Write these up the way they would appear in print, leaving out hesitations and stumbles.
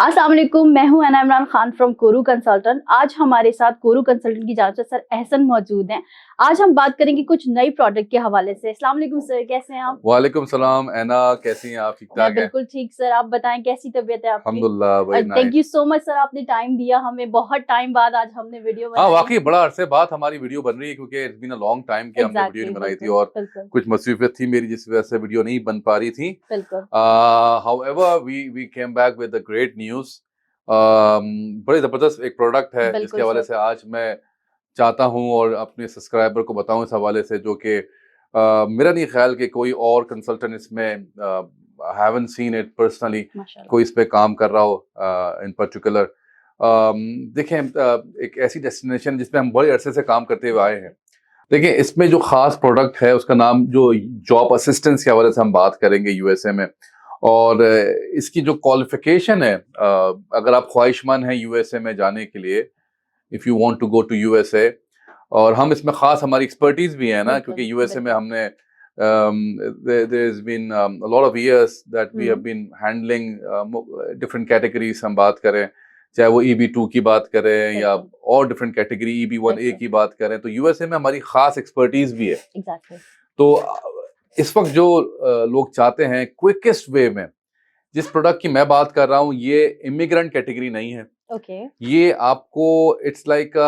अस्सलाम वालेकुम, मैं हूं अना Imran Khan from Kourou consultant. आज हमारे साथ कोरू कंसल्टेंट की जांच सर एहसन मौजूद हैं। आज हम बात करेंगे कुछ नई प्रोडक्ट के हवाले से। अस्सलाम वालेकुम सर, कैसे हैं आप? वालेकुम सलाम एना, कैसी हैं आप? ठीक मैं ठाक हैं? बिल्कुल ठीक सर, आप बताएं कैसी तबीयत है आपकी? अल्हम्दुलिल्लाह, very thank nice. You so much sir, आपने टाइम दिया हमें, बहुत टाइम बाद आज हमने वीडियो हाँ, बनाई वाकई है। बड़ा अरसे बाद हमारी वीडियो बन रही है क्योंकि it's been a long time कि हमने वीडियो एग्जैक्टली नहीं बनाई थी बिल्कुल और बिल्कुल कुछ मसरूफियत थी मेरी जिस वजह से वीडियो नहीं बन पा रही थी। बिल्कुल however we came back with a great news. बड़ी ज़बरदस्त एक प्रोडक्ट है जिसके बिल्कुल हवाले सर। से आज मैं चाहता हूँ और अपने सब्सक्राइबर को बताऊँ इस हवाले से, जो कि मेरा नहीं ख्याल कि कोई और कंसल्टेंट इसमें हैवंट सीन इट पर्सनली, माशाल्लाह। कोई इस पे काम कर रहा हो इन पर्टिकुलर। देखें, एक ऐसी डेस्टिनेशन जिसमें हम बड़े अरसे से काम करते हुए आए हैं। देखिए, इसमें जो खास प्रोडक्ट है उसका नाम, जो जॉब असिस्टेंस के हवाले से हम बात करेंगे यूएसए में, और इसकी जो क्वालिफिकेशन है, अगर आप ख्वाहिशमंद हैं यूएसए में जाने के लिए, if you want to go to USA, और हम इसमें खास हमारी एक्सपर्टीज भी है ना, बिल्कुल क्योंकि यूएसए में बिल्कुल हमने there has been a lot of years that we have hmm been handling different categories। हम बात करें, चाहे वो EB2 की बात करें या बिल्कुल और डिफरेंट कैटेगरी EB1A बिल्कुल की बात करें, तो यूएसए में हमारी खास एक्सपर्टीज भी है। एग्जैक्टली। तो इस वक्त जो लोग चाहते हैं क्विकेस्ट वे में, जिस प्रोडक्ट की मैं बात कर रहा हूँ, ये इमिग्रेंट कैटेगरी नहीं है। ओके ये आपको, it's like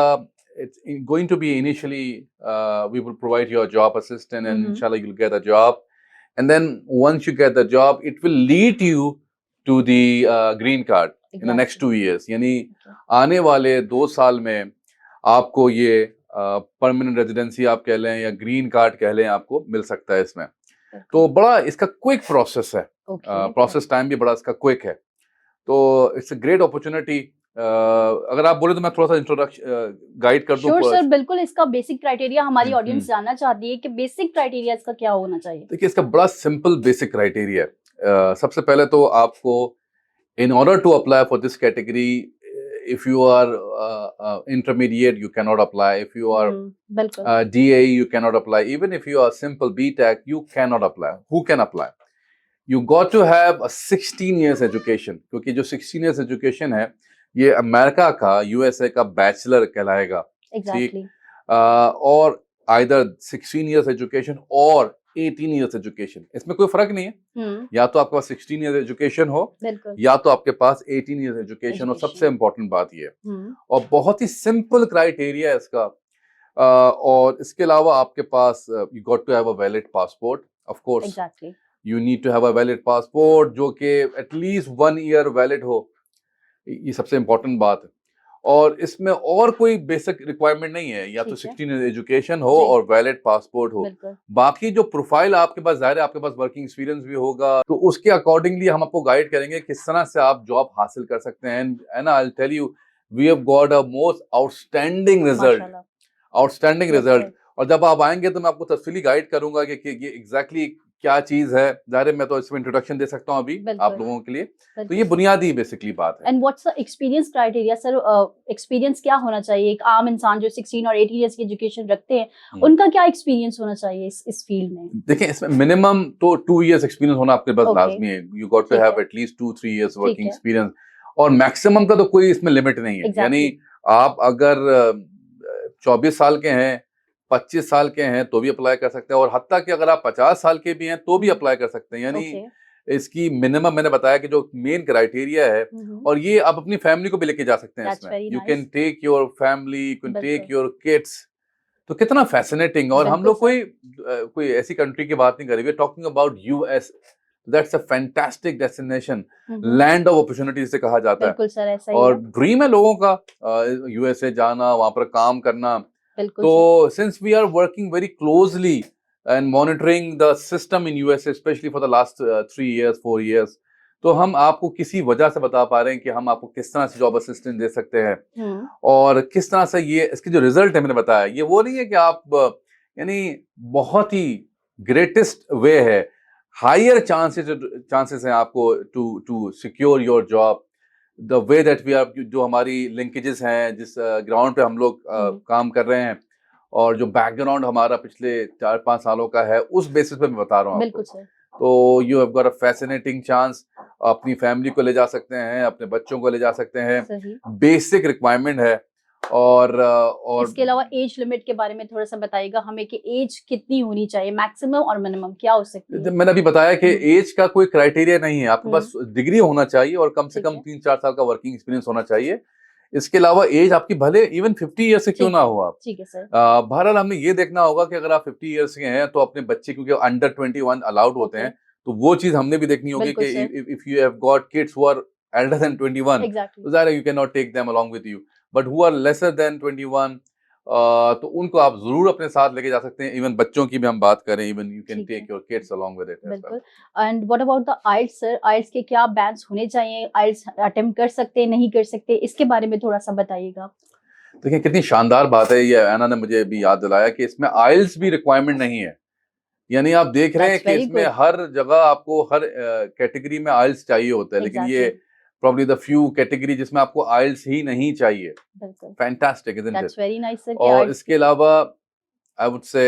it's going to be initially, we will provide you a job assistant and hmm inshallah you'll get a job, and then once you get the job it will lead you to the green card in the next exactly 2 years। यानी okay आने वाले 2 साल में आपको ये permanent residency आप कह लें या ग्रीन कार्ड कह लें, आपको मिल सकता है इसमें। तो बिल्कुल बड़ा इसका क्विक प्रोसेस है, ओके प्रोसेस टाइम भी बड़ा इसका क्विक है। तो इट्स अ ग्रेट अपॉर्चुनिटी। अगर आप बोले तो मैं थोड़ा सा इंट्रोडक्शन गाइड कर दूं। श्योर सर, बिल्कुल इसका बेसिक क्राइटेरिया हमारी हम्म। ऑडियंस जानना चाहती है कि बेसिक क्राइटेरिया इसका क्या होना चाहिए। देखिए, इसका बड़ा सिंपल बेसिक क्राइटेरिया है। सबसे पहले तो आपको, in order to apply for this category, if you are intermediate you can not apply, if you are बिल्कुल DA you cannot apply, even if you are simple BTech you cannot apply। who can apply? You got to have a 16 years education, क्योंकि जो 16 years education है, ये America का, USA का bachelor कहलाएगा। ठीक। Exactly और आइदर 16 years education और 18 years education, इसमें कोई फर्क नहीं है। या तो आपके पास 16 years education हो, बिल्कुल या तो आपके पास 18 years education हो। सबसे एजुकेशन इंपॉर्टेंट बात ये है, और बहुत ही सिंपल क्राइटेरिया है इसका। और इसके अलावा आपके पास, you got to have a valid passport, of course exactly you need to have a valid passport जो कि एटलीस्ट 1 year वैलिड हो। ये सबसे इंपॉर्टेंट बात है। और इसमें और कोई बेसिक रिक्वायरमेंट नहीं है, या तो ठीक है 16 years एजुकेशन हो जी और वैलिड पासपोर्ट हो। बिल्कुल बाकी जो प्रोफाइल आपके पास, जाहिर है आपके पास वर्किंग एक्सपीरियंस भी होगा, तो उसके अकॉर्डिंगली हम आपको गाइड करेंगे किस तरह से आप जॉब हासिल कर सकते हैं। And I will tell you, we have got a most outstanding result, माशाल्लाह आउटस्टैंडिंग रिजल्ट। बिल्कुल और जब आप आएंगे तो मैं आपको तफसीली गाइड करूंगा कि ये एग्जैक्टली क्या चीज है। जाहिर है मैं तो इसमें इंट्रोडक्शन दे सकता हूँ अभी आप बिल्कुल लोगों के लिए। तो बिल्कुल ये बुनियादी बेसिकली बात है। And what's the experience criteria sir? Experience क्या होना चाहिए? एक आम इंसान जो 16 और 18 इयर्स की एजुकेशन रखते हैं, हम्म। उनका क्या एक्सपीरियंस होना चाहिए इस फील्ड में? देखिए, इसमें मिनिमम तो 2 years एक्सपीरियंस होना आपके पास ओके लाजमी है। यू गॉट टू ठीक हैव है एटलीस्ट 2-3 years ठीक वर्किंग है एक्सपीरियंस। और मैक्सिमम का तो कोई इसमें लिमिट नहीं है। यानी एग्जैक्टली आप अगर 24 साल के हैं, 25 साल के हैं, तो भी अप्लाई कर सकते हैं, और हत्ता कि अगर आप 50 साल के भी हैं तो भी अप्लाई कर सकते हैं। यानी ओके इसकी मिनिमम, मैंने बताया कि जो मेन क्राइटेरिया है, और ये आप अपनी फैमिली को भी लेके जा सकते हैं दैट्स इसमें। Very you can nice take your family, you can take बिल्कुल योर किड्स। तो कितना फैसिनेटिंग। और हम बिल्कुल लोग सर कोई ऐसी कंट्री की बात नहीं कर रहे, we are talking about US. That's a fantastic destination, land of opportunity से कहा जाता है। बिल्कुल सर ऐसा ही और है ड्रीम है लोगों का यूएसए जाना, वहां पर काम करना। बिल्कुल तो sir since we are working very closely and monitoring the system in USA, specially for the last 3 years 4 years, तो हम आपको किसी वजह से बता पा रहे हैं कि हम आपको किस तरह से जॉब असिस्टेंट दे सकते हैं। और किस तरह से ये, इसकी जो रिजल्ट है मैंने बताया, ये वो नहीं है कि आप यानी बहुत ही ग्रेटेस्ट वे है। हायर चांसेस हैं आपको to to secure your job. The way that we are, जो हमारी लिंकेजेस हैं, जिस ग्राउंड पे हम लोग काम कर रहे हैं, और जो बैकग्राउंड हमारा पिछले 4-5 सालों का है, उस बेसिस पे मैं बता रहा हूँ बिल्कुल आपको। सर तो you have got a fascinating chance. अपनी फैमिली को ले जा सकते हैं, अपने बच्चों को ले जा सकते हैं। सही। बेसिक रिक्वायरमेंट है। और इसके अलावा एज लिमिट के बारे में थोड़ा सा बताइएगा हमें कि एज कितनी होनी चाहिए, मैक्सिमम और मिनिमम क्या हो सकती है? मैंने अभी बताया कि हम्म। एज का कोई क्राइटेरिया नहीं है, आपके पास डिग्री होना चाहिए और कम से ठीक कम है। 3-4 साल का वर्किंग एक्सपीरियंस होना चाहिए। इसके अलावा एज आपकी भले इवन 50 ईयर से क्यों ठीक ना है। हो आप। ठीक है सर। बहरहाल हमने ये देखना होगा कि अगर आप 50 ईयर्स के हैं तो अपने बच्चे, क्योंकि अंडर 21 अलाउड होते ओके। हैं, तो वो चीज हमने भी देखनी होगी बिल्कुल कि sir. If you have got kids who are elder than 21, exactly. तो ज़ाहिर है you can not take them along with you, but who are lesser than 21, तो उनको आप जरूर अपने साथ लेके जा सकते हैं। इवन बच्चों की भी हम बात करें, इवन यू कैन ठीक है। Take your kids along with it as well। बिल्कुल। And what about the isles sir, isles के क्या बैंड्स होने चाहिए, आइल्स अटेम्प्ट कर सकते हैं नहीं कर सकते, इसके बारे में थोड़ा सा बताइएगा। देखिए कितनी शानदार बात है, ये ऐना ने मुझे भी याद दिलाया कि इसमें आइल्स भी रिक्वायरमेंट नहीं है। यानी आप देख रहे हैं दैट्स कि वेरी इसमें गुड। हर जगह आपको हर कैटेगरी में आइल्स चाहिए होता है, लेकिन ये exactly. Probably the few category जिसमें आपको आइल्स ही नहीं चाहिए। बिल्कुल। Fantastic isn't it. That's very nice sir कि और आइल्स इसके अलावा आई वुड से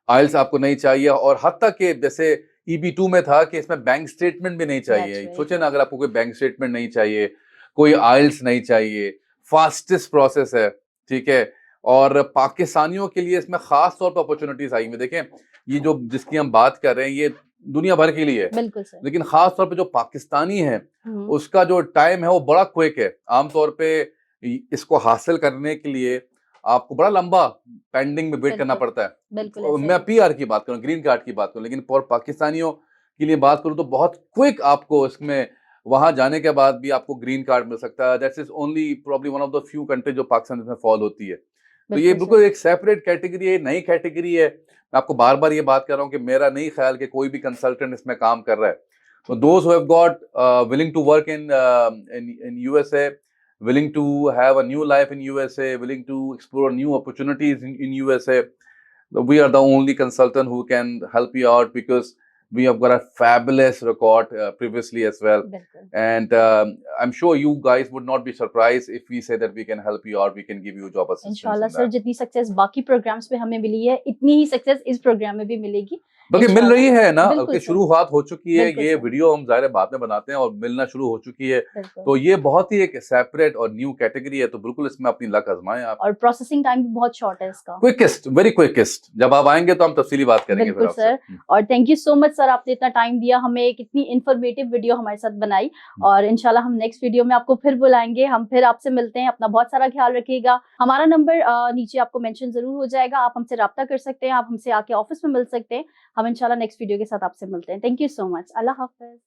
आइल्स आपको नहीं चाहिए, और हत्ता कि जैसे EB2 में था कि इसमें बैंक स्टेटमेंट भी नहीं दैट्स चाहिए। वेरी सोचे गुड। ना, अगर आपको कोई बैंक स्टेटमेंट नहीं चाहिए, कोई आइल्स नहीं चाहिए, फास्टेस्ट प्रोसेस है, ठीक है। और पाकिस्तानियों के लिए इसमें खास तौर पर अपॉर्चुनिटीज आई हुई। देखें, ये जो जिसकी हम बात कर रहे हैं ये दुनिया भर के लिए है, बिल्कुल सर। लेकिन खास तौर पे जो पाकिस्तानी है हम्म। उसका जो टाइम है वो बड़ा क्विक है। आमतौर पे इसको हासिल करने के लिए आपको बड़ा लंबा पेंडिंग में वेट करना बिल्कुल। पड़ता है। बिल्कुल और ऐसा मैं है। PR की बात करूं, ग्रीन कार्ड की बात करूं, लेकिन फॉर पाकिस्तानियों के लिए बात करूं तो बहुत क्विक आपको इसमें वहां जाने के बाद भी आपको ग्रीन कार्ड मिल सकता है। That's is only probably one of the few country जो पाकिस्तान में फॉल होती है। तो ये बिल्कुल बिल्कुल सर। एक सेपरेट कैटेगरी है, नई कैटेगरी है। मैं आपको बार बार ये बात कर रहा हूँ कि मेरा नहीं ख्याल कि कोई भी कंसल्टेंट इसमें काम कर रहा है। So ठीक है। those who have got willing to work in USA, willing to have a new life in USA, willing to explore new opportunities in USA, we are the only consultant who can help you out, because we have got a fabulous record previously as well. बिल्कुल। And I'm sure you guys would not be surprised if we say that we can help you out, we can give you job assistance इंशाल्लाह in sir, that. जितनी success बाकी programmes में हमें मिली है इतनी ही success इस programme में भी मिलेगी बल्कि मिल इंशाल्लाह। रही है ना, बिल्कुल कि सर। शुरुआत हो चुकी है। बिल्कुल ये सर। वीडियो हम ज़ाहिर है बाद में बनाते हैं और मिलना शुरू हो चुकी है। बिल्कुल। तो ये बहुत ही एक सेपरेट और न्यू कैटेगरी है, तो बिल्कुल इसमें अपनी लक आजमाएं आप। और प्रोसेसिंग टाइम भी बहुत शॉर्ट है इसका। Quickest, very quickest. जब आप आएंगे तो हम तफसीली बात करेंगे फिर बिल्कुल आपसे। सर। और thank you so much sir, आपने इतना टाइम दिया हमें, एक इतनी इंफॉर्मेटिव वीडियो हमारे साथ बनाई। और इंशाल्लाह हम नेक्स्ट वीडियो में आपको फिर बुलाएंगे, हम फिर आपसे मिलते हैं। अपना बहुत सारा ख्याल रखिएगा। हमारा नंबर नीचे आपको मेंशन जरूर हो जाएगा, आप हमसे राब्ता कर सकते हैं, आप हमसे आके ऑफिस में मिल सकते हैं। हम इंशाल्लाह नेक्स्ट वीडियो के साथ आपसे मिलते हैं। Thank you so much. Allah Hafiz.